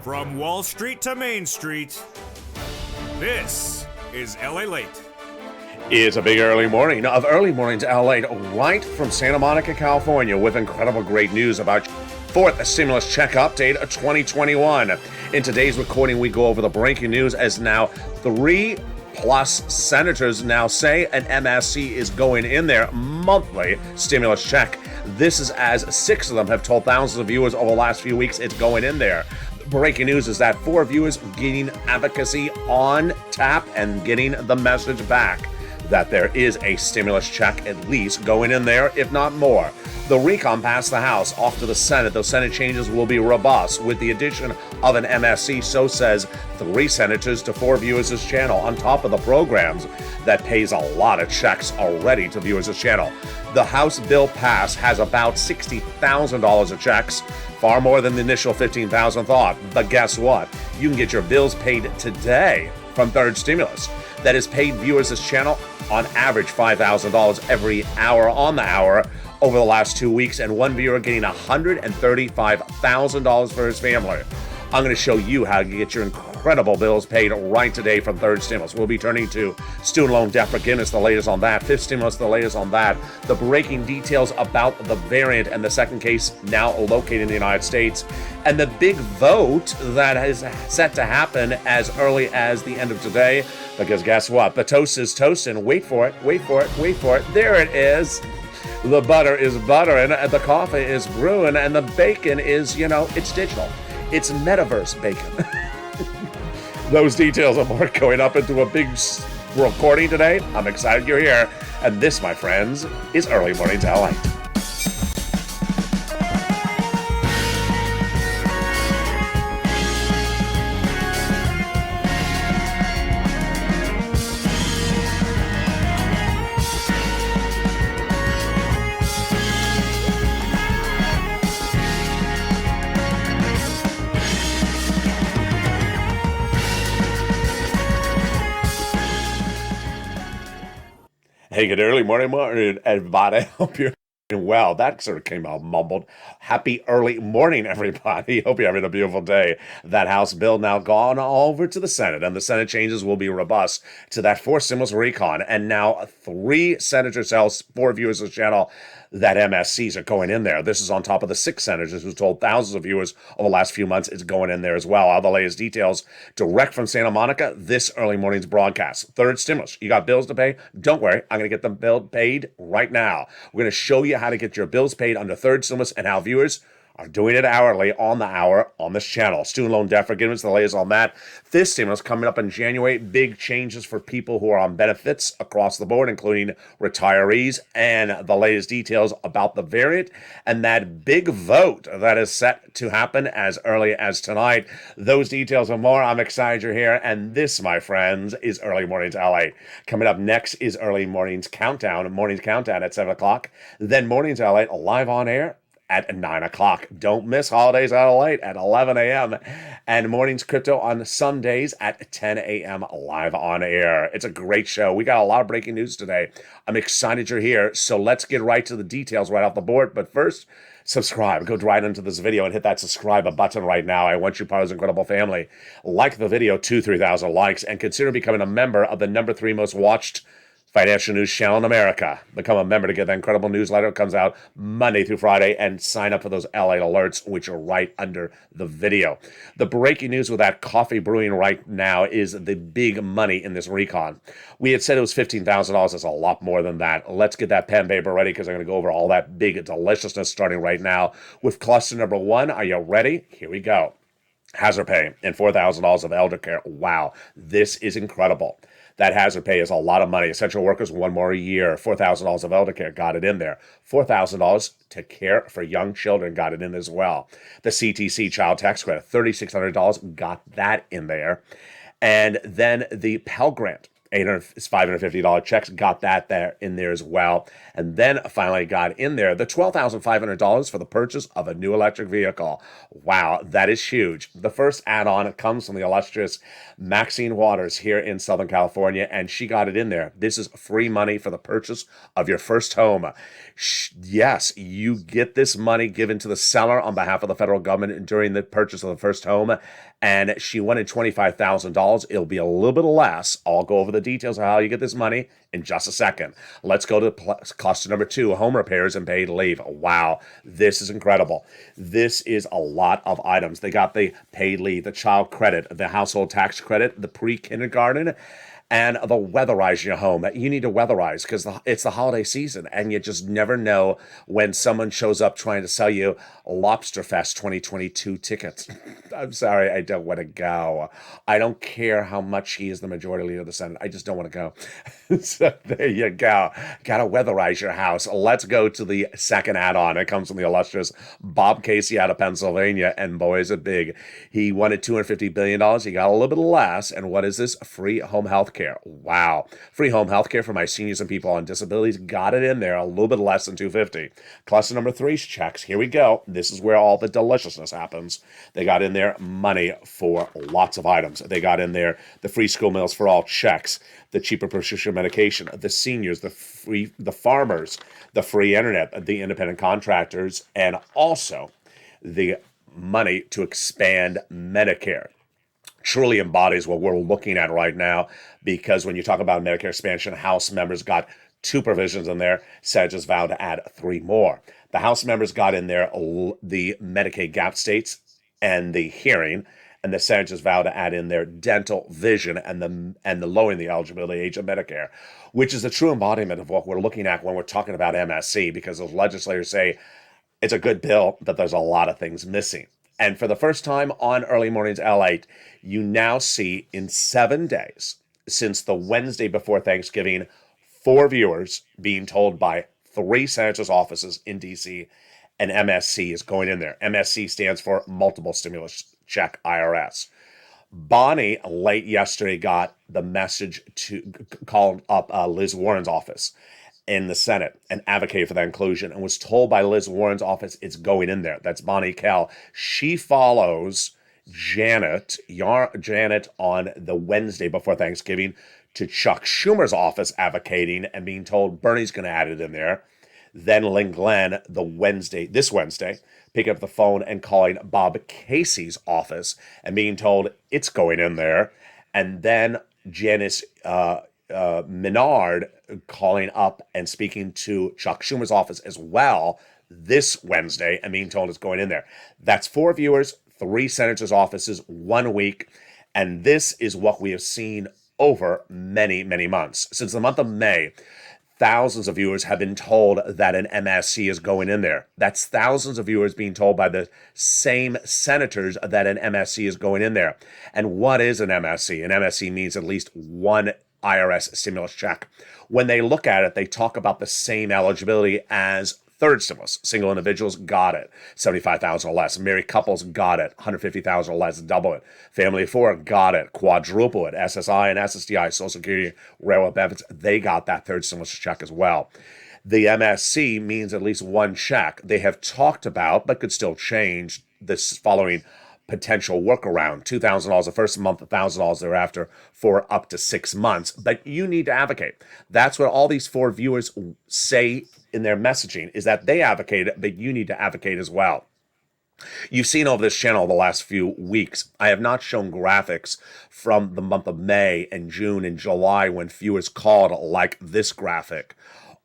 From Wall Street to Main Street, this is LALATE. It's a big early morning of Early Mornings LA, right from Santa Monica, California, with incredible great news about fourth stimulus check update of 2021. In today's recording, we go over the breaking news as now 3+ senators now say an MSC is going in their monthly stimulus check. This is as 6 of them have told thousands of viewers over the last few weeks it's going in there. Breaking news is that 4 viewers getting advocacy on tap and getting the message back that there is a stimulus check at least going in there, if not more. The recon passed the House, off to the Senate. Those Senate changes will be robust with the addition of an MSC, so says 3 senators to 4 viewers this channel, on top of the programs that pays a lot of checks already to viewers this channel. The House bill passed has about $60,000 of checks, far more than the initial $15,000 thought. But guess what? You can get your bills paid today from third stimulus. That has paid viewers this channel on average $5,000 every hour on the hour over the last 2 weeks, and one viewer getting $135,000 for his family. I'm going to show you how you get your incredible bills paid right today from third stimulus. We'll be turning to student loan debt forgiveness, the latest on that. Fifth stimulus, the latest on that. The breaking details about the variant and the second case now located in the United States. And the big vote that is set to happen as early as the end of today. Because guess what? The toast is toasting. Wait for it, wait for it, wait for it. There it is. The butter is buttering, the coffee is brewing, and the bacon is, it's digital. It's metaverse bacon. Those details and more going up into a big recording today. I'm excited you're here. And this, my friends, is Early Mornings LA. Hey, good early morning, everybody. Hope you're doing well. That sort of came out mumbled. Happy early morning, everybody. Hope you're having a beautiful day. That House bill now gone over to the Senate, and the Senate changes will be robust to that 4th stimulus recon. And now 3 senators tell 4 viewers of the channel that MSCs are going in there. This is on top of the 6 senators who told thousands of viewers over the last few months it's going in there as well. All the latest details direct from Santa Monica, this early morning's broadcast. Third stimulus. You got bills to pay? Don't worry. I'm going to get them bill paid right now. We're going to show you how to get your bills paid under third stimulus and how viewers are doing it hourly on the hour on this channel. Student loan debt forgiveness, the latest on that. Fifth stimulus coming up in January. Big changes for people who are on benefits across the board, including retirees, and the latest details about the variant and that big vote that is set to happen as early as tonight. Those details and more. I'm excited you're here. And this, my friends, is Early Mornings LA. Coming up next is Early Mornings Countdown at 7 o'clock. Then Mornings LA live on air at 9 o'clock. Don't miss Holidays Out of Late at 11 a.m. and Mornings Crypto on Sundays at 10 a.m. live on air. It's a great show. We got a lot of breaking news today. I'm excited you're here. So let's get right to the details right off the board. But first, subscribe. Go right into this video and hit that subscribe button right now. I want you part of this incredible family. Like the video, 2,000-3,000 likes, and consider becoming a member of the number 3 most watched financial news channel in America. Become a member to get that incredible newsletter. It comes out Monday through Friday, and sign up for those LA alerts, which are right under the video. The breaking news with that coffee brewing right now is the big money in this recon. We had said it was $15,000. It's a lot more than that. Let's get that pen and paper ready, because I'm going to go over all that big deliciousness starting right now with cluster number 1. Are you ready? Here we go. Hazard pay and $4,000 of elder care. Wow, this is incredible. That hazard pay is a lot of money. Essential workers, 1 more year. $4,000 of elder care, got it in there. $4,000 to care for young children, got it in as well. The CTC child tax credit, $3,600, got that in there. And then the Pell Grant, $550 checks, got that there in there as well. And then finally got in there the $12,500 for the purchase of a new electric vehicle. Wow, that is huge. The first add-on comes from the illustrious Maxine Waters here in Southern California, and she got it in there. This is free money for the purchase of your first home. Yes, you get this money given to the seller on behalf of the federal government during the purchase of the first home, and she wanted $25,000. It'll be a little bit less. I'll go over the details of how you get this money in just a second. Let's go to cluster number 2, home repairs and paid leave. Wow, this is incredible. This is a lot of items. They got the paid leave, the child credit, the household tax credit, the pre-kindergarten, and the weatherize your home. You need to weatherize because it's the holiday season, and you just never know when someone shows up trying to sell you Lobster Fest 2022 tickets. I'm sorry, I don't want to go. I don't care how much he is the majority leader of the Senate. I just don't want to go. So there you go. Got to weatherize your house. Let's go to the second add-on. It comes from the illustrious Bob Casey out of Pennsylvania, and boy, is it big. He wanted $250 billion. He got a little bit less, and what is this? Free home health care. Wow. Free home health care for my seniors and people on disabilities. Got it in there, a little bit less than $250. Cluster number 3's checks. Here we go. This is where all the deliciousness happens. They got in there money for lots of items. They got in there the free school meals for all checks, the cheaper prescription medication, the seniors, the farmers, the free internet, the independent contractors, and also the money to expand Medicare. Truly embodies what we're looking at right now, because when you talk about Medicare expansion, House members got 2 provisions in there. Senate just vowed to add 3 more. The House members got in there the Medicaid gap states and the hearing, and the Senate just vowed to add in their dental, vision, and the lowering the eligibility age of Medicare, which is the true embodiment of what we're looking at when we're talking about MSC, because those legislators say it's a good bill, but there's a lot of things missing. And for the first time on Early Mornings LALATE, you now see in 7 days, since the Wednesday before Thanksgiving, 4 viewers being told by 3 senators' offices in D.C. and MSC is going in there. MSC stands for Multiple Stimulus Check IRS. Bonnie late yesterday got the message to call up Liz Warren's office in the Senate and advocate for that inclusion, and was told by Liz Warren's office it's going in there. That's Bonnie Kell. She follows Janet on the Wednesday before Thanksgiving to Chuck Schumer's office advocating and being told Bernie's going to add it in there. Then Lynn Glenn this Wednesday, picking up the phone and calling Bob Casey's office and being told it's going in there. And then Janice Menard calling up and speaking to Chuck Schumer's office as well this Wednesday and being told it's going in there. That's 4 viewers, 3 senators' offices, 1 week. And this is what we have seen over many, many months. Since the month of May, thousands of viewers have been told that an MSC is going in there. That's thousands of viewers being told by the same senators that an MSC is going in there. And what is an MSC? An MSC means at least one IRS stimulus check. When they look at it, they talk about the same eligibility as third stimulus. Single individuals got it, $75,000 or less. Married couples got it, $150,000 or less, double it. Family of 4 got it, quadruple it. SSI and SSDI, Social Security, railroad benefits, they got that third stimulus check as well. The MSC means at least one check. They have talked about, but could still change, this following potential workaround: $2,000 the first month, $1,000 thereafter for up to 6 months. But you need to advocate. That's what all these 4 viewers say in their messaging, is that they advocate it, but you need to advocate as well. You've seen over this channel the last few weeks, I have not shown graphics from the month of May and June and July when viewers called like this graphic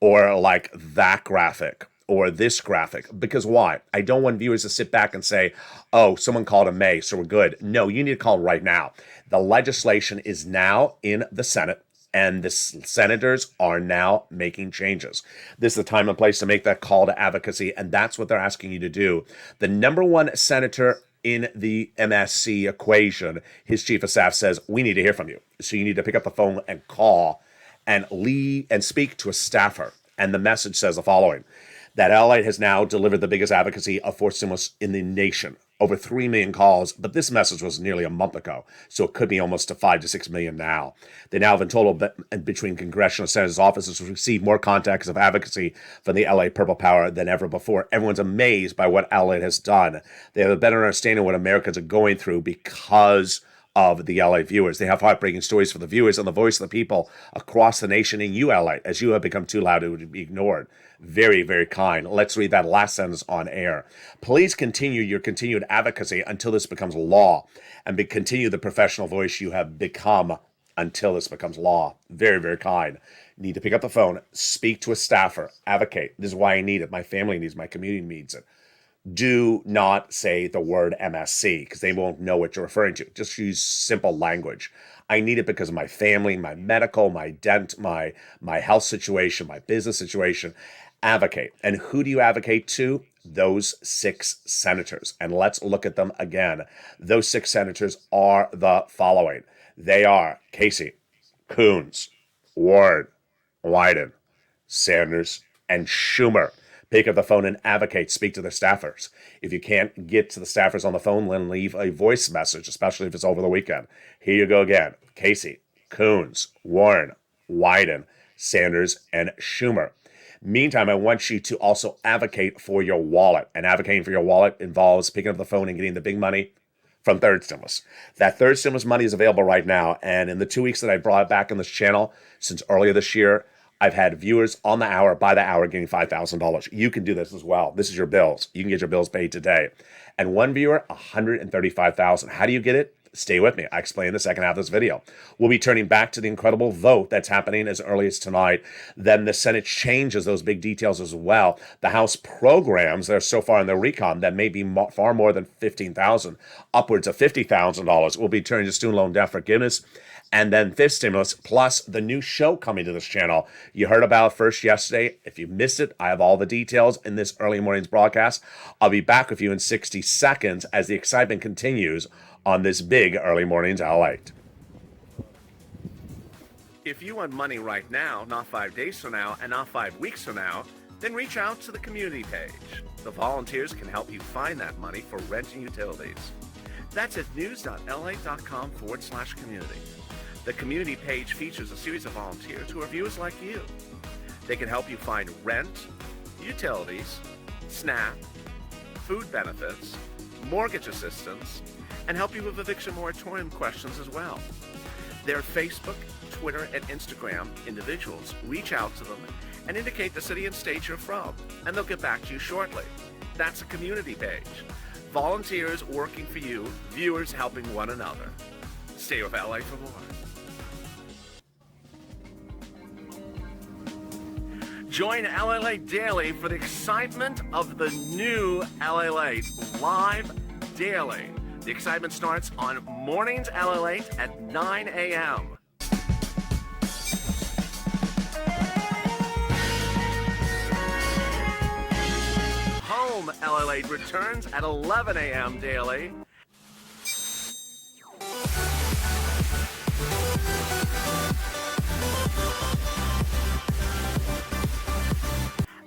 or like that graphic or this graphic. Because why? I don't want viewers to sit back and say, oh, someone called in May, so we're good. No, you need to call right now. The legislation is now in the Senate, and the senators are now making changes. This is the time and place to make that call to advocacy, and that's what they're asking you to do. The number 1 senator in the MSC equation, his chief of staff says, we need to hear from you. So you need to pick up the phone and call and speak to a staffer. And the message says the following: that LALATE has now delivered the biggest advocacy of forced stimulus in the nation. over 3 million calls, but this message was nearly a month ago, so it could be almost to 5 to 6 million now. They now have in total between congressional senators' offices received more contacts of advocacy from the LA Purple Power than ever before. Everyone's amazed by what LA has done. They have a better understanding of what Americans are going through because of the LA viewers. They have heartbreaking stories for the viewers and the voice of the people across the nation in you, LA, as you have become too loud to be ignored. Very, very kind. Let's read that last sentence on air. Please continue your continued advocacy until this becomes law, and continue the professional voice you have become until this becomes law. Very, very kind. Need to pick up the phone, speak to a staffer, advocate. This is why I need it. My family needs it. My community needs it. Do not say the word MSC because they won't know what you're referring to. Just use simple language. I need it because of my family, my medical, my my health situation, my business situation. Advocate. And who do you advocate to? Those 6 senators. And let's look at them again. Those 6 senators are the following. They are Casey, Coons, Warren, Wyden, Sanders, and Schumer. Pick up the phone and advocate. Speak to the staffers. If you can't get to the staffers on the phone, then leave a voice message, especially if it's over the weekend. Here you go again. Casey, Coons, Warren, Wyden, Sanders, and Schumer. Meantime, I want you to also advocate for your wallet. And advocating for your wallet involves picking up the phone and getting the big money from third stimulus. That third stimulus money is available right now. And in the 2 weeks that I brought it back on this channel since earlier this year, I've had viewers on the hour, by the hour, getting $5,000. You can do this as well. This is your bills. You can get your bills paid today. And one viewer, $135,000. How do you get it? Stay with me. I explain in the second half of this video. We'll be turning back to the incredible vote that's happening as early as tonight. Then the Senate changes those big details as well. The House programs that are so far in their recon that may be far more than $15,000, upwards of $50,000, will be turning to student loan debt forgiveness. And then fifth stimulus, plus the new show coming to this channel. You heard about it first yesterday. If you missed it, I have all the details in this early morning's broadcast. I'll be back with you in 60 seconds as the excitement continues on this big early morning's LALATE. If you want money right now, not 5 days from now, and not 5 weeks from now, then reach out to the community page. The volunteers can help you find that money for rent and utilities. That's at news.la.com/community. The community page features a series of volunteers who are viewers like you. They can help you find rent, utilities, SNAP, food benefits, mortgage assistance, and help you with eviction moratorium questions as well. Their Facebook, Twitter, and Instagram individuals. Reach out to them and indicate the city and state you're from, and they'll get back to you shortly. That's a community page. Volunteers working for you, viewers helping one another. Stay with LA for more. Join LALATE Daily for the excitement of the new LALATE live daily. The excitement starts on mornings LALATE at 9 a.m. Home LALATE returns at 11 a.m. daily.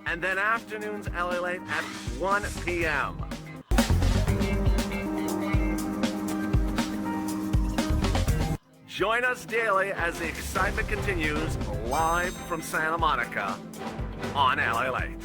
And then afternoons LALATE at 1 p.m. Join us daily as the excitement continues live from Santa Monica on LALATE.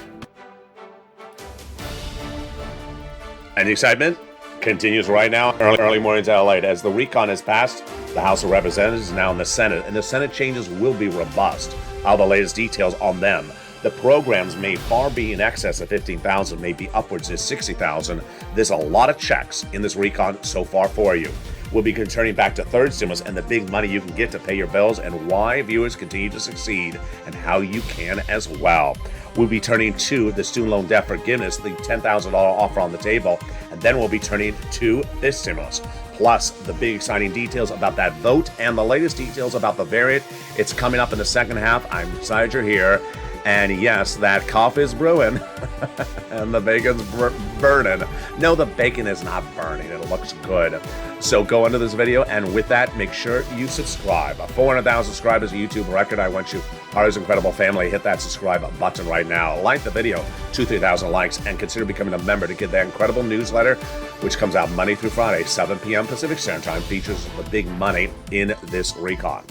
And the excitement continues right now, early mornings LALATE. As the recon has passed, the House of Representatives is now in the Senate, and the Senate changes will be robust. All the latest details on them. The programs may far be in excess of 15,000, maybe upwards of 60,000. There's a lot of checks in this recon so far for you. We'll be returning back to third stimulus and the big money you can get to pay your bills and why viewers continue to succeed and how you can as well. We'll be turning to the student loan debt forgiveness, the $10,000 offer on the table, and then we'll be turning to this stimulus. Plus, the big exciting details about that vote and the latest details about the variant. It's coming up in the second half. I'm excited you're here. And yes, that cough is brewing and the bacon's burning. No, the bacon is not burning. It looks good. So go into this video, and with that, make sure you subscribe. 400,000 subscribers, a YouTube record. I want you, ours incredible family, hit that subscribe button right now. Like the video, 2,000-3,000 likes, and consider becoming a member to get that incredible newsletter, which comes out Monday through Friday, 7 p.m. Pacific Standard Time, features the big money in this recon.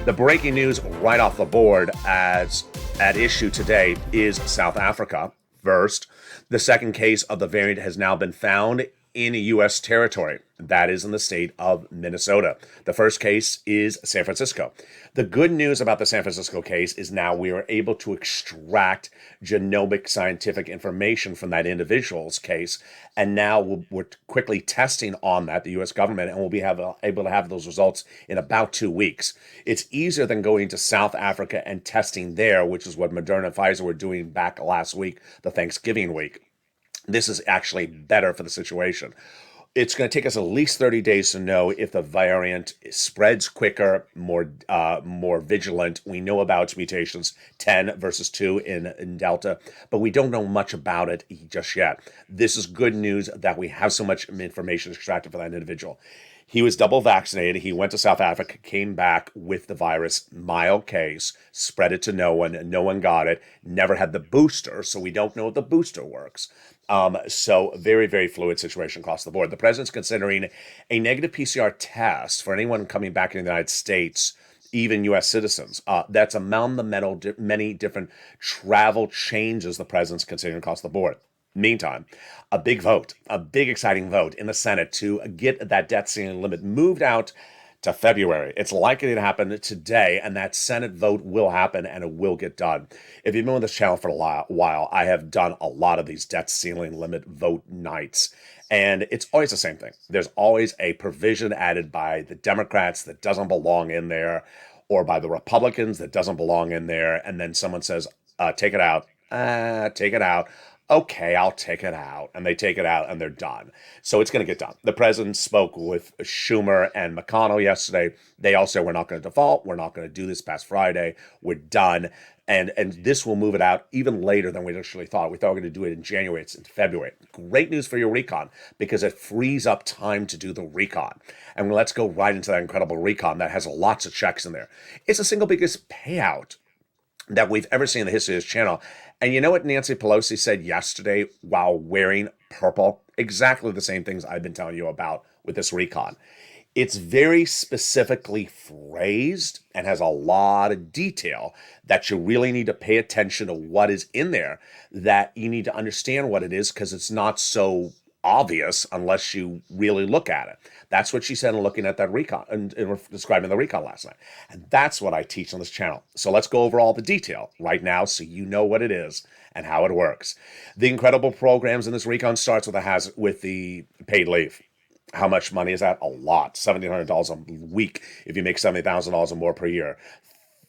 The breaking news right off the board as at issue today is South Africa. First, the second case of the variant has now been found in U.S. territory. That is in the state of Minnesota. The first case is San Francisco. The good news about the San Francisco case is now we are able to extract genomic scientific information from that individual's case, and now we're quickly testing on that, the U.S. government, and we'll be able to have those results in about 2 weeks. It's easier than going to South Africa and testing there, which is what Moderna and Pfizer were doing back last week, the Thanksgiving week. This is actually better for the situation. It's going to take us at least 30 days to know if the variant spreads quicker, more vigilant. We know about its mutations, 10 versus 2 in Delta, but we don't know much about it just yet. This is good news that we have so much information extracted for that individual. He was double vaccinated. He went to South Africa, came back with the virus, mild case, spread it to no one. No one got it, never had the booster, so we don't know if the booster works. So very, very fluid situation across the board. The president's considering a negative PCR test for anyone coming back in the United States, even U.S. citizens. That's among the many different travel changes the president's considering across the board. Meantime, a big exciting vote in the Senate to get that debt ceiling limit moved out to February. It's likely to happen today, and that Senate vote will happen, and it will get done. If you've been with this channel for a while, I have done a lot of these debt ceiling limit vote nights, and it's always the same thing. There's always a provision added by the Democrats that doesn't belong in there, or by the Republicans that doesn't belong in there, and then someone says, take it out, take it out. Okay, I'll take it out. And they take it out and they're done. So it's going to get done. The president spoke with Schumer and McConnell yesterday. They all said, we're not going to default. We're not going to do this past Friday. We're done. And this will move it out even later than we initially thought. We thought we were going to do it in January. It's in February. Great news for your recon because it frees up time to do the recon. And let's go right into that incredible recon that has lots of checks in there. It's the single biggest payout that we've ever seen in the history of this channel. And you know what Nancy Pelosi said yesterday while wearing purple? Exactly the same things I've been telling you about with this recon. It's very specifically phrased and has a lot of detail that you really need to pay attention to what is in there, that you need to understand what it is because it's not so obvious unless you really look at it. That's what she said in looking at that recon and describing the recon last night. And that's what I teach on this channel. So let's go over all the detail right now so you know what it is and how it works. The incredible programs in this recon starts with the paid leave. How much money is that? A lot. $1,700 a week if you make $70,000 or more per year.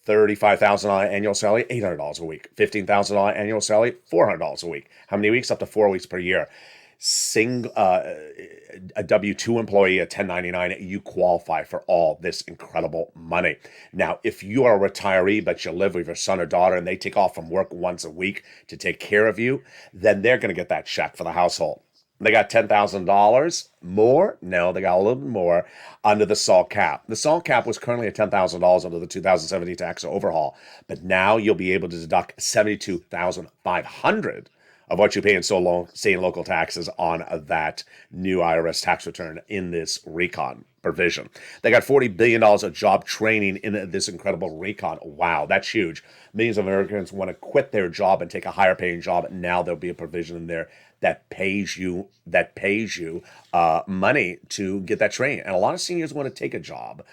$35,000 annual salary, $800 a week. $15,000 annual salary, $400 a week. How many weeks? Up to 4 weeks per year. A W-2 employee, a 1099, you qualify for all this incredible money. Now, if you are a retiree, but you live with your son or daughter and they take off from work once a week to take care of you, then they're going to get that check for the household. They got $10,000 more? No, they got a little bit more under the SALT cap. The SALT cap was currently at $10,000 under the 2017 tax overhaul, but now you'll be able to deduct $72,500 of what you pay in state and local taxes on that new IRS tax return in this recon provision. They got $40 billion of job training in this incredible recon. Wow, that's huge. Millions of Americans want to quit their job and take a higher paying job. And now there'll be a provision in there that pays you money to get that training. And a lot of seniors want to take a job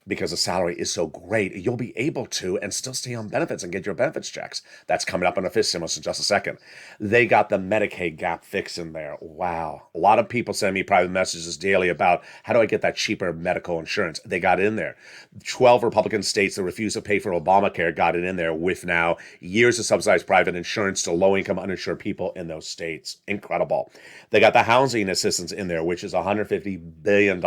because the salary is so great, you'll be able to and still stay on benefits and get your benefits checks. That's coming up in a fifth stimulus in just a second. They got the Medicaid gap fixed in there. Wow. A lot of people send me private messages daily about how do I get that cheaper medical insurance? They got it in there. 12 Republican states that refuse to pay for Obamacare got it in there with now years of subsidized private insurance to low-income uninsured people in those states. Incredible. They got the housing assistance in there, which is $150 billion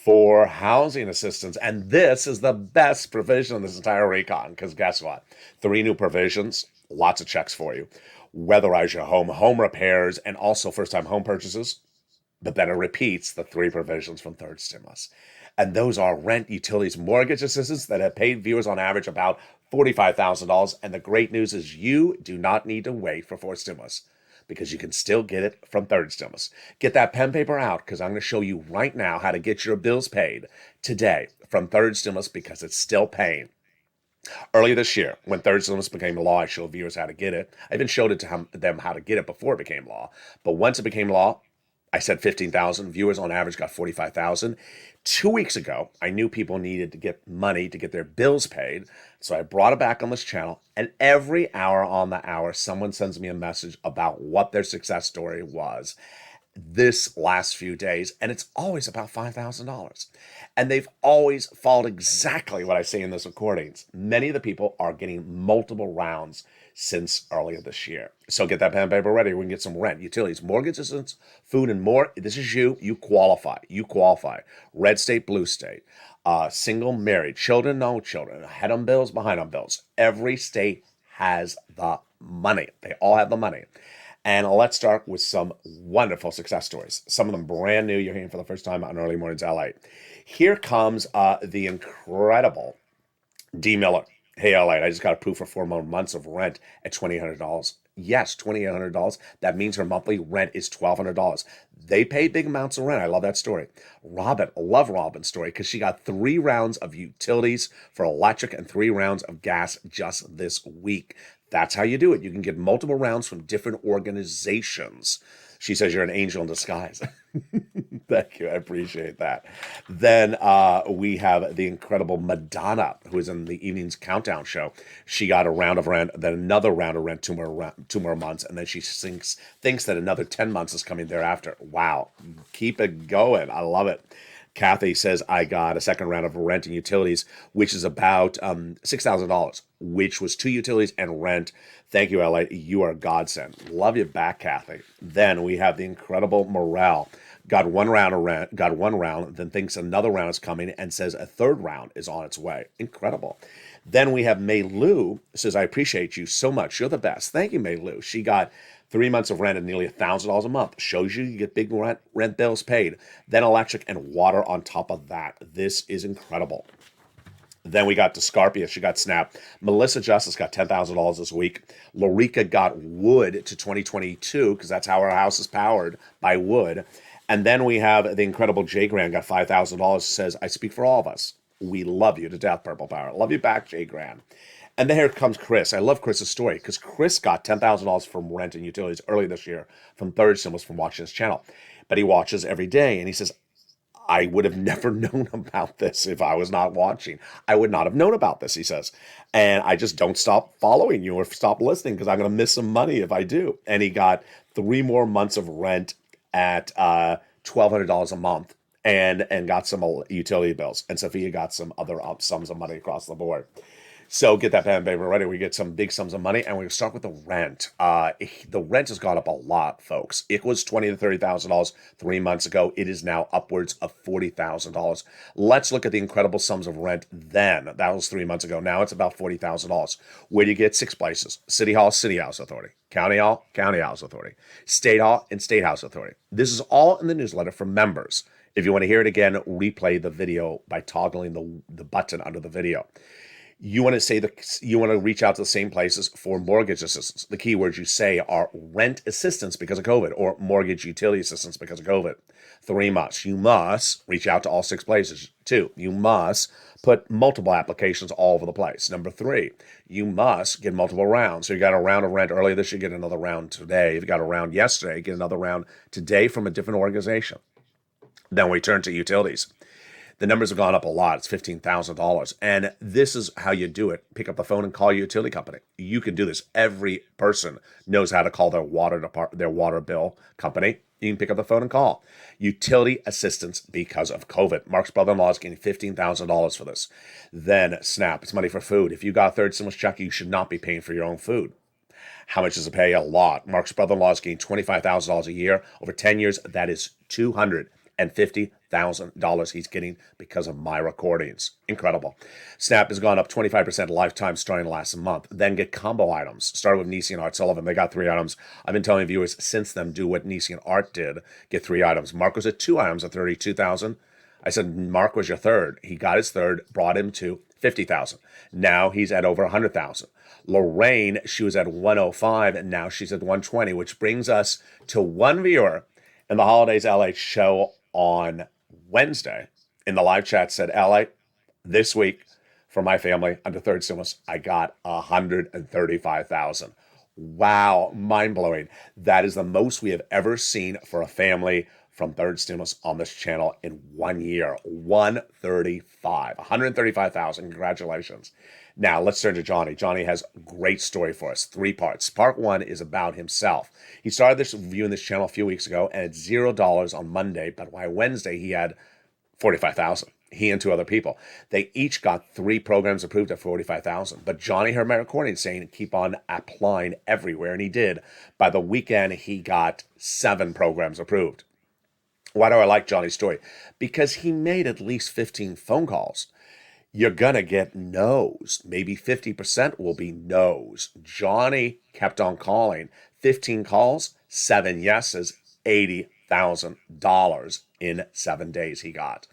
for housing assistance. And this is the best provision in this entire recon, because guess what? 3 new provisions, lots of checks for you. Weatherize your home repairs, and also first-time home purchases. But then it repeats the 3 provisions from third stimulus. And those are rent, utilities, mortgage assistance that have paid viewers on average about $45,000. And the great news is you do not need to wait for fourth stimulus, because you can still get it from third stimulus. Get that pen paper out, because I'm going to show you right now how to get your bills paid today from third stimulus, because it's still paying. Earlier this year, when third stimulus became law, I showed viewers how to get it. I even showed it to them how to get it before it became law. But once it became law, I said 15,000. Viewers on average got 45,000. 2 weeks ago, I knew people needed to get money to get their bills paid. So I brought it back on this channel. And every hour on the hour, someone sends me a message about what their success story was this last few days. And it's always about $5,000. And they've always followed exactly what I say in those recordings. Many of the people are getting multiple rounds since earlier this year. So get that pen and paper ready. We can get some rent, utilities, mortgage assistance, food, and more. This is you. You qualify. You qualify. Red state, blue state, single, married, children, no children, ahead on bills, behind on bills. Every state has the money. They all have the money. And let's start with some wonderful success stories. Some of them brand new. You're hearing for the first time on Early Mornings LA. Here comes the incredible D. Miller. Hey, LA, I just got approved for 4 more months of rent at $2,800. Yes, $2,800. That means her monthly rent is $1,200. They pay big amounts of rent. I love that story. Robin, I love Robin's story, because she got 3 rounds of utilities for electric and 3 rounds of gas just this week. That's how you do it. You can get multiple rounds from different organizations. She says you're an angel in disguise. Thank you. I appreciate that. Then we have the incredible Madonna, who is in the evening's countdown show. She got a round of rent, then another round of rent, 2 more months, and then she thinks that another 10 months is coming thereafter. Wow. Keep it going. I love it. Kathy says, I got a second round of rent and utilities, which is about $6,000, which was 2 utilities and rent. Thank you, LA. You are a godsend. Love you back, Kathy. Then we have the incredible Morale. Got 1 round of rent, got 1 round, then thinks another round is coming and says a 3rd round is on its way. Incredible. Then we have May Lou, says, I appreciate you so much. You're the best. Thank you, May Lou. She got 3 months of rent at nearly $1,000 a month. Shows you get big rent bills paid. Then electric and water on top of that. This is incredible. Then we got Descarpia. She got Snap. Melissa Justice got $10,000 this week. Lorica got wood to 2022, because that's how our house is powered, by wood. And then we have the incredible Jay Grant got $5,000. Says, I speak for all of us. We love you to death, Purple Power. Love you back, Jay Grant. And then here comes Chris. I love Chris's story, because Chris got $10,000 from rent and utilities early this year from third stimulus from watching his channel. But he watches every day, and he says, I would have never known about this if I was not watching. I would not have known about this, he says. And I just don't stop following you or stop listening, because I'm going to miss some money if I do. And he got 3 more months of rent at $1,200 a month, and got some utility bills. And Sophia got some other sums of money across the board. So get that pen and paper ready. We get some big sums of money, and we start with the rent. The rent has gone up a lot, folks. It was $20,000 to $30,000 3 months ago. It is now upwards of $40,000. Let's look at the incredible sums of rent then. That was 3 months ago. Now it's about $40,000. Where do you get? 6 places: City Hall, City House Authority; County Hall, County House Authority; State Hall, and State House Authority. This is all in the newsletter for members. If you want to hear it again, replay the video by toggling the button under the video. You want to reach out to the same places for mortgage assistance. The keywords you say are rent assistance because of COVID, or mortgage utility assistance because of COVID. 3 months. You must reach out to all 6 places. 2, you must put multiple applications all over the place. Number 3, you must get multiple rounds. So you got a round of rent earlier this year, get another round today. If you got a round yesterday, get another round today from a different organization. Then we turn to utilities. The numbers have gone up a lot. It's $15,000. And this is how you do it. Pick up the phone and call your utility company. You can do this. Every person knows how to call their water bill company. You can pick up the phone and call. Utility assistance because of COVID. Mark's brother-in-law is getting $15,000 for this. Then SNAP. It's money for food. If you got a third stimulus check, you should not be paying for your own food. How much does it pay? A lot. Mark's brother-in-law is getting $25,000 a year. Over 10 years, that is $250,000. $150,000 he's getting because of my recordings. Incredible. Snap has gone up 25% lifetime starting last month. Then get combo items. Started with Nisi and Art Sullivan. They got 3 items. I've been telling viewers since then, do what Nisi and Art did. Get 3 items. Mark was at 2 items at $32,000. I said, Mark was your third. He got his third, brought him to $50,000. Now he's at over $100,000. Lorraine, she was at 105, and now she's at 120, which brings us to one viewer in the Holidays LA show on Wednesday. In the live chat said, LA, this week for my family under third stimulus, I got 135,000. Wow, mind-blowing. That is the most we have ever seen for a family from third stimulus on this channel in 1 year. 135,000. Congratulations. Now let's turn to Johnny. Johnny has a great story for us. 3 parts. Part 1 is about himself. He started this viewing this channel a few weeks ago, and it's $0 on Monday, but by Wednesday he had 45,000. He and 2 other people. They each got 3 programs approved at 45,000. But Johnny heard my recording saying keep on applying everywhere, and he did. By the weekend, he got 7 programs approved. Why do I like Johnny's story? Because he made at least 15 phone calls. You're going to get no's. Maybe 50% will be no's. Johnny kept on calling. 15 calls, 7 yeses, $80,000 in 7 days he got.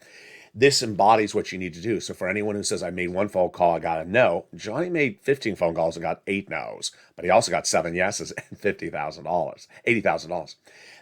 This embodies what you need to do. So for anyone who says, I made 1 phone call, I got a no, Johnny made 15 phone calls and got 8 no's. But he also got 7 yeses and $50,000, $80,000.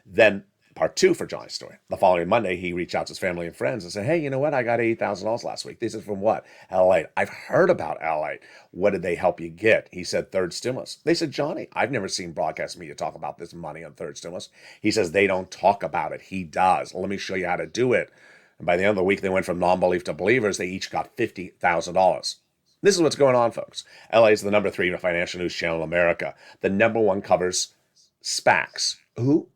Then part 2 for Johnny's story. The following Monday, he reached out to his family and friends and said, hey, you know what? I got $80,000 last week. They said, from what? LALATE. I've heard about LALATE. What did they help you get? He said, third stimulus. They said, Johnny, I've never seen broadcast media talk about this money on third stimulus. He says, they don't talk about it. He does. Let me show you how to do it. And by the end of the week, they went from non-belief to believers. They each got $50,000. This is what's going on, folks. LA is the number 3 financial news channel in America. The number 1 covers SPACs. Who?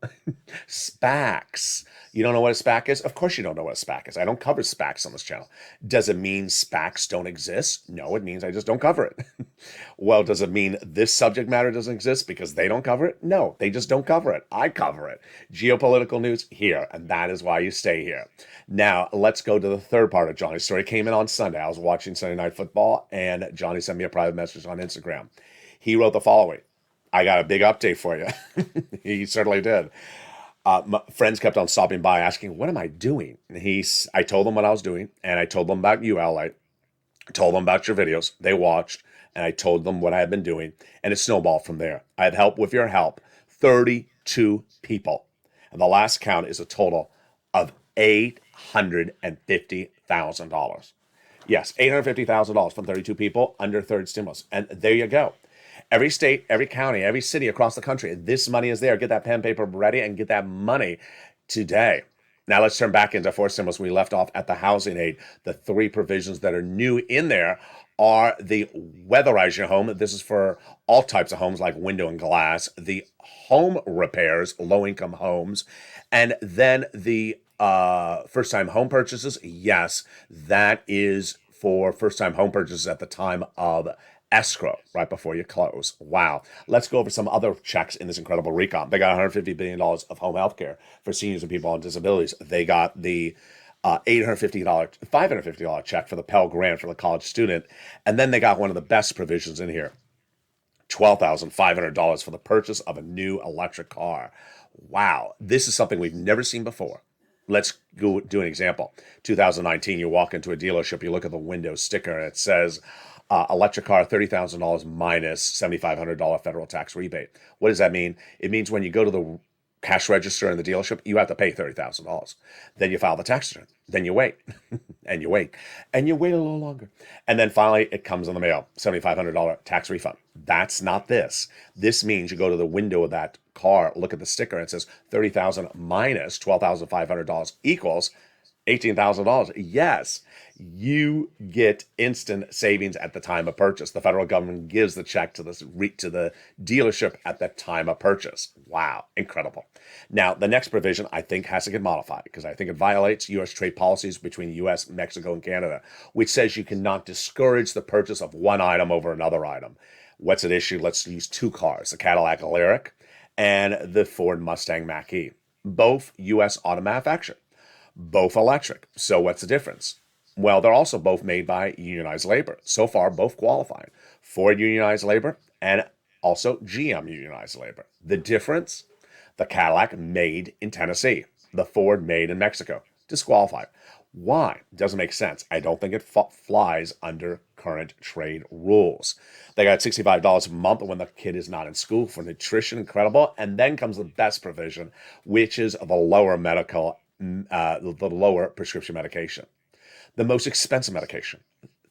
SPACs. You don't know what a SPAC is? Of course you don't know what a SPAC is. I don't cover SPACs on this channel. Does it mean SPACs don't exist? No, it means I just don't cover it. Well, does it mean this subject matter doesn't exist because they don't cover it? No, they just don't cover it. I cover it. Geopolitical news here, and that is why you stay here. Now, let's go to the third part of Johnny's story. It came in on Sunday. I was watching Sunday Night Football, and Johnny sent me a private message on Instagram. He wrote the following. I got a big update for you. He certainly did. My friends kept on stopping by asking, what am I doing? And I told them what I was doing, and I told them about you, LA. I told them about your videos. They watched, and I told them what I had been doing, and it snowballed from there. I had help with your help, 32 people. And the last count is a total of $850,000. Yes, $850,000 from 32 people under third stimulus. And there you go. Every state, every county, every city across the country, this money is there. Get that pen and paper ready and get that money today. Now let's turn back into fourth stimulus. We left off at the housing aid. The 3 provisions that are new in there are the weatherize your home. This is for all types of homes like window and glass. The home repairs, low-income homes. And then the first-time home purchases. Yes, that is for first-time home purchases at the time of escrow, right before you close. Wow. Let's go over some other checks in this incredible recon. They got $150 billion of home health care for seniors and people on disabilities. They got the $550 check for the Pell Grant for the college student. And then they got one of the best provisions in here, $12,500 for the purchase of a new electric car. Wow. This is something we've never seen before. Let's go do an example. 2019, you walk into a dealership, you look at the window sticker, and it says, electric car, $30,000 minus $7,500 federal tax rebate. What does that mean? It means when you go to the cash register in the dealership, you have to pay $30,000. Then you file the tax return. Then you wait, and you wait, and you wait a little longer. And then finally, it comes in the mail, $7,500 tax refund. That's not this. This means you go to the window of that car, look at the sticker, and it says $30,000 minus $12,500 equals $18,000. Yes, you get instant savings at the time of purchase. The federal government gives the check to the dealership at the time of purchase. Wow, incredible. Now, the next provision I think has to get modified because I think it violates U.S. trade policies between U.S., Mexico, and Canada, which says you cannot discourage the purchase of one item over another item. What's at issue? Let's use 2 cars, the Cadillac Lyric and the Ford Mustang Mach-E, both U.S. auto manufactured. Both electric. So what's the difference? Well, they're also both made by unionized labor. So far, both qualifying. Ford unionized labor and also GM unionized labor. The difference? The Cadillac made in Tennessee. The Ford made in Mexico. Disqualified. Why? Doesn't make sense. I don't think it flies under current trade rules. They got $65 a month when the kid is not in school for nutrition. Incredible. And then comes the best provision, which is the lower the lower prescription medication. The most expensive medication.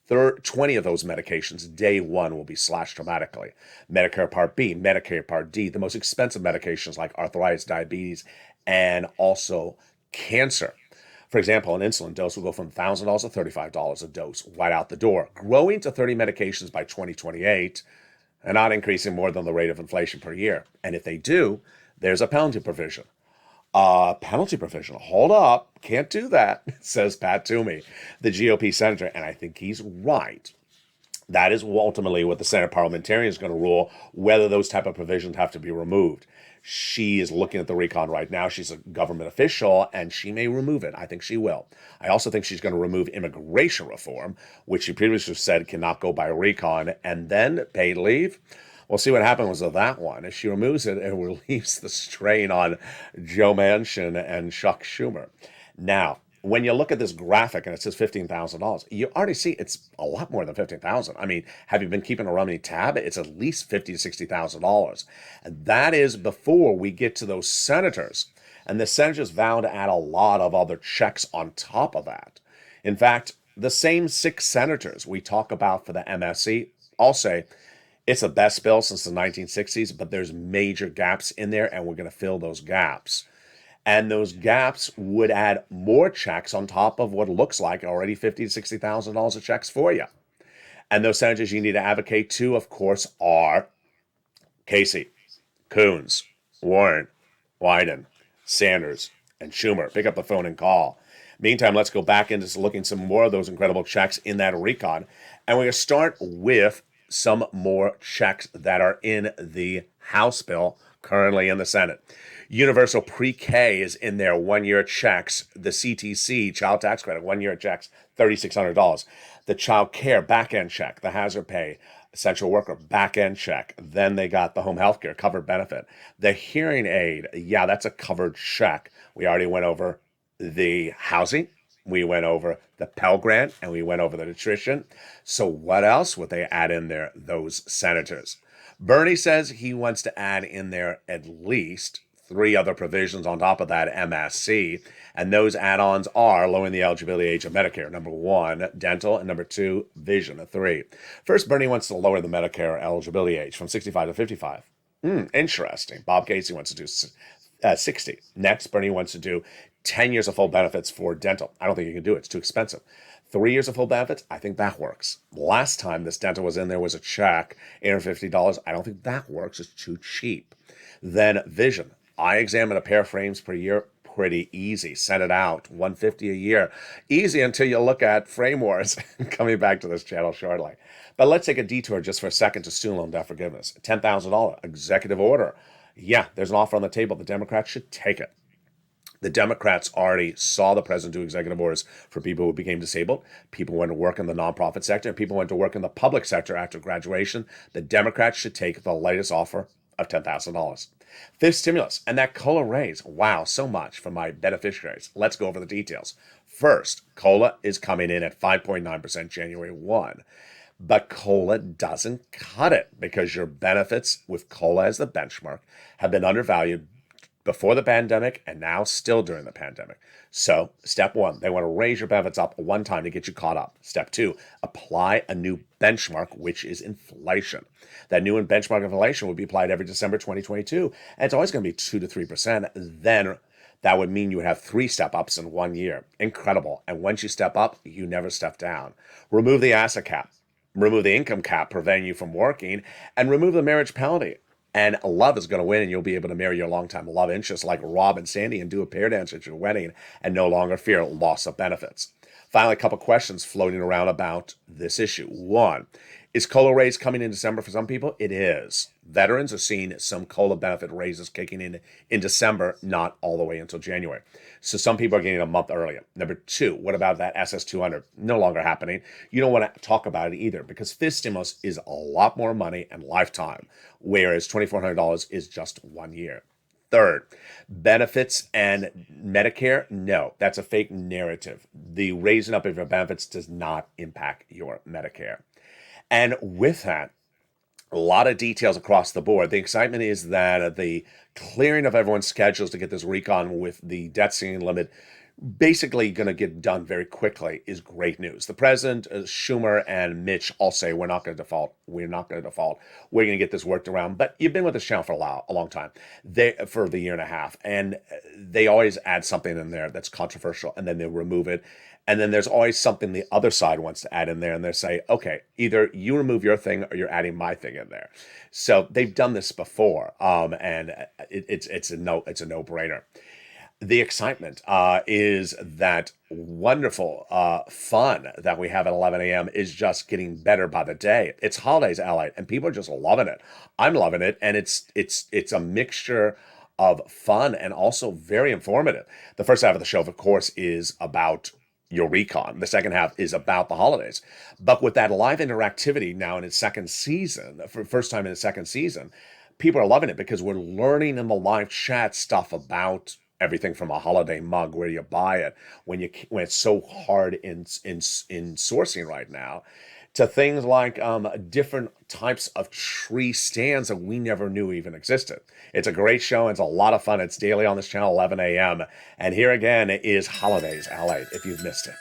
20 of those medications, day one, will be slashed dramatically. Medicare Part B, Medicare Part D, the most expensive medications like arthritis, diabetes, and also cancer. For example, an insulin dose will go from $1,000 to $35 a dose, right out the door, growing to 30 medications by 2028, and not increasing more than the rate of inflation per year. And if they do, there's a penalty provision. Penalty provision. Hold up. Can't do that, says Pat Toomey, the GOP senator. And I think he's right. That is ultimately what the Senate parliamentarian is going to rule, whether those type of provisions have to be removed. She is looking at the recon right now. She's a government official, and she may remove it. I think she will. I also think she's going to remove immigration reform, which she previously said cannot go by recon, and then paid leave. We'll see what happens with that one. If she removes it, it relieves the strain on Joe Manchin and Chuck Schumer. Now, when you look at this graphic and it says $15,000, you already see it's a lot more than $15,000. I mean, have you been keeping a running tab? It's at least $50,000 to $60,000. And that is before we get to those senators. And the senators vow to add a lot of other checks on top of that. In fact, the same 6 senators we talk about for the MSC all say, it's the best bill since the 1960s, but there's major gaps in there, and we're going to fill those gaps. And those gaps would add more checks on top of what looks like already $50,000 to $60,000 of checks for you. And those senators you need to advocate to, of course, are Casey, Coons, Warren, Wyden, Sanders, and Schumer. Pick up the phone and call. Meantime, let's go back into looking some more of those incredible checks in that recon. And we're going to start with some more checks that are in the House bill currently in the Senate. Universal pre-K is in there, 1-year checks. The CTC, child tax credit, 1-year checks, $3,600. The child care back-end check, the hazard pay, essential worker back-end check. Then they got the home health care covered benefit. The hearing aid, yeah, that's a covered check. We already went over the housing. We went over the Pell Grant, and we went over the nutrition. So what else would they add in there, those senators? Bernie says he wants to add in there at least 3 other provisions on top of that MSC, and those add-ons are lowering the eligibility age of Medicare, number 1, dental, and number 2, vision, 3. First, Bernie wants to lower the Medicare eligibility age from 65 to 55. Interesting. Bob Casey wants to do 60. Next, Bernie wants to do 10 years of full benefits for dental. I don't think you can do it. It's too expensive. 3 years of full benefits, I think that works. Last time this dental was in there was a check, $850. I don't think that works. It's too cheap. Then vision. I examine a pair of frames per year. Pretty easy. Send it out. $150 a year. Easy until you look at frame wars. Coming back to this channel shortly. But let's take a detour just for a second to student loan debt forgiveness. $10,000 executive order. Yeah, there's an offer on the table. The Democrats should take it. The Democrats already saw the president do executive orders for people who became disabled, people who went to work in the nonprofit sector, and people who went to work in the public sector after graduation. The Democrats should take the latest offer of $10,000. Fifth stimulus, and that COLA raise. Wow, so much for my beneficiaries. Let's go over the details. First, COLA is coming in at 5.9% January 1. But COLA doesn't cut it because your benefits with COLA as the benchmark have been undervalued before the pandemic and now still during the pandemic. So step 1, they want to raise your benefits up one time to get you caught up. Step 2, apply a new benchmark, which is inflation. That new benchmark inflation will be applied every December 2022, and it's always going to be 2 to 3%. Then that would mean you would have 3 step-ups in 1 year. Incredible. And once you step up, you never step down. Remove the asset cap. Remove the income cap preventing you from working, and remove the marriage penalty. And love is going to win, and you'll be able to marry your longtime love interest like Rob and Sandy and do a pair dance at your wedding and no longer fear loss of benefits. Finally, a couple questions floating around about this issue. 1, Is COLA raise coming in December for some people? It is. Veterans are seeing some COLA benefit raises kicking in December, not all the way until January. So some people are getting a month earlier. Number two, what about that SS200? No longer happening. You don't want to talk about it either because FIS stimulus is a lot more money and lifetime, whereas $2,400 is just 1 year. Third, benefits and Medicare, no, that's a fake narrative. The raising up of your benefits does not impact your Medicare. And with that, a lot of details across the board. The excitement is that the clearing of everyone's schedules to get this recon with the debt ceiling limit basically going to get done very quickly is great news. The president, Schumer, and Mitch all say we're not going to default. We're not going to default. We're going to get this worked around. But you've been with this channel for a long time, for the year and a half, and they always add something in there that's controversial, and then they remove it. And then there's always something the other side wants to add in there, and they say, okay, either you remove your thing or you're adding my thing in there. So they've done this before, and it's a no-brainer. The excitement is that wonderful fun that we have at 11 a.m. is just getting better by the day. It's holidays, LA, and people are just loving it. I'm loving it, and it's a mixture of fun and also very informative. The first half of the show, of course, is about your recon. The second half is about the holidays. But with that live interactivity now in its second season, for the first time in its second season, people are loving it because we're learning in the live chat stuff about everything from a holiday mug, where you buy it, when it's so hard in sourcing right now, to things like different types of tree stands that we never knew even existed. It's a great show. It's a lot of fun. It's daily on this channel, 11 a.m. And here again is Holidays LA, if you've missed it.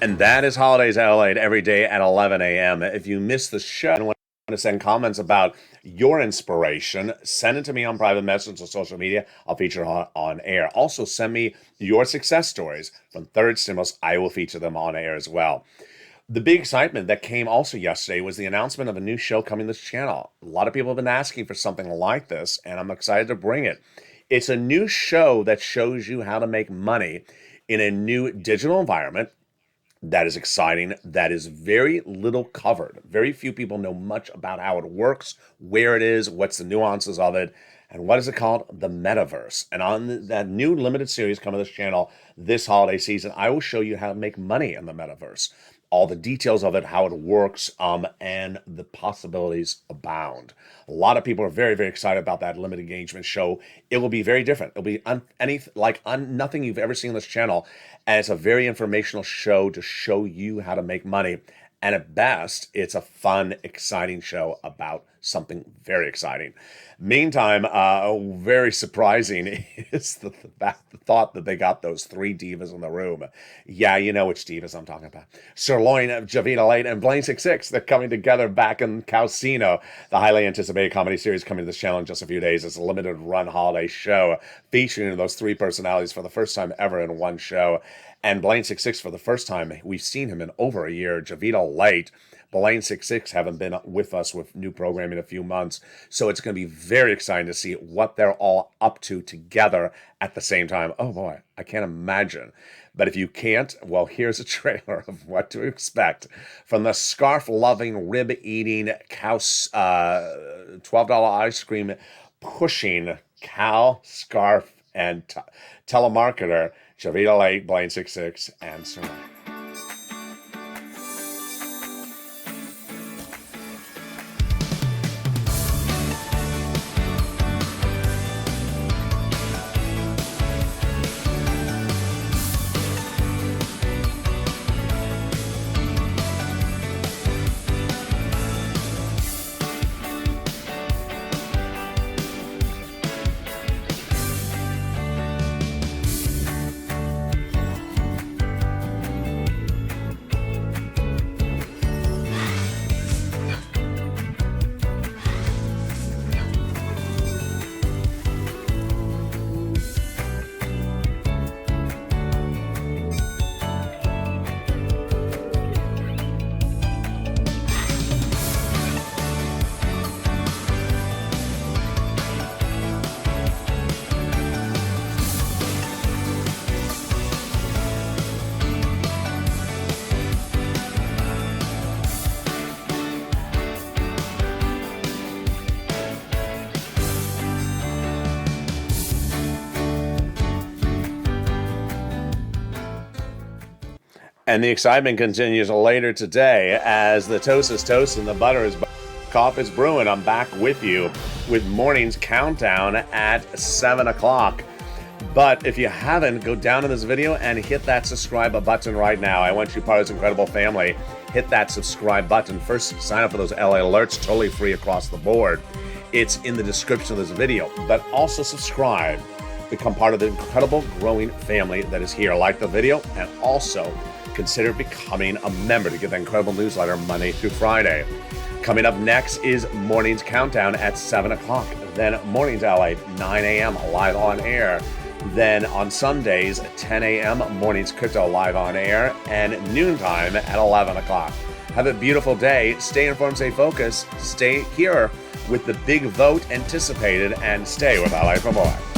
And that is Holidays LA every day at 11 a.m. If you missed the show and want to send comments about your inspiration, send it to me on private message or social media. I'll feature on air. Also, send me your success stories from Third Stimulus. I will feature them on air as well. The big excitement that came also yesterday was the announcement of a new show coming to this channel. A lot of people have been asking for something like this, and I'm excited to bring it. It's a new show that shows you how to make money in a new digital environment. That is exciting. That is very little covered. Very few people know much about how it works, where it is, what's the nuances of it, and what is it called? The metaverse. And on that new limited series coming to this channel this holiday season, I will show you how to make money in the metaverse. All the details of it, how it works, and the possibilities abound. A lot of people are very, very excited about that limited engagement show. It will be very different. It'll be nothing you've ever seen on this channel, and it's a very informational show to show you how to make money And at best, it's a fun, exciting show about something very exciting. Meantime, very surprising is the thought that they got those three divas in the room. Yeah, you know which divas I'm talking about. Sirloin, Javita Late, and Blaine 66. They're coming together back in Calcino. The highly anticipated comedy series coming to this channel in just a few days. It's a limited run holiday show featuring those three personalities for the first time ever in one show. And Blaine 66 for the first time. We've seen him in over a year. Javita Late. Blaine 66 haven't been with us with new programming in a few months. So it's going to be very exciting to see what they're all up to together at the same time. Oh boy, I can't imagine. But if you can't, well, here's a trailer of what to expect from the scarf-loving, rib-eating, cow, $12 ice cream pushing cow, scarf, and telemarketer, Javita Late, Blaine 66, and Serena. And the excitement continues later today as the toast is toast and the butter is coffee is brewing. I'm back with you with morning's countdown at 7 o'clock. But if you haven't, go down in this video and hit that subscribe button right now. I want you part of this incredible family. Hit that subscribe button. First, sign up for those LA alerts, totally free across the board. It's in the description of this video. But also subscribe. Become part of the incredible growing family that is here. Like the video and also consider becoming a member to get the incredible newsletter Monday through Friday. Coming up next is Morning's Countdown at 7 o'clock. Then Morning's LA, 9 a.m. live on air. Then on Sundays, 10 a.m. Morning's Crypto live on air. And noontime at 11 o'clock. Have a beautiful day. Stay informed, stay focused. Stay here with the big vote anticipated. And stay with LA for more.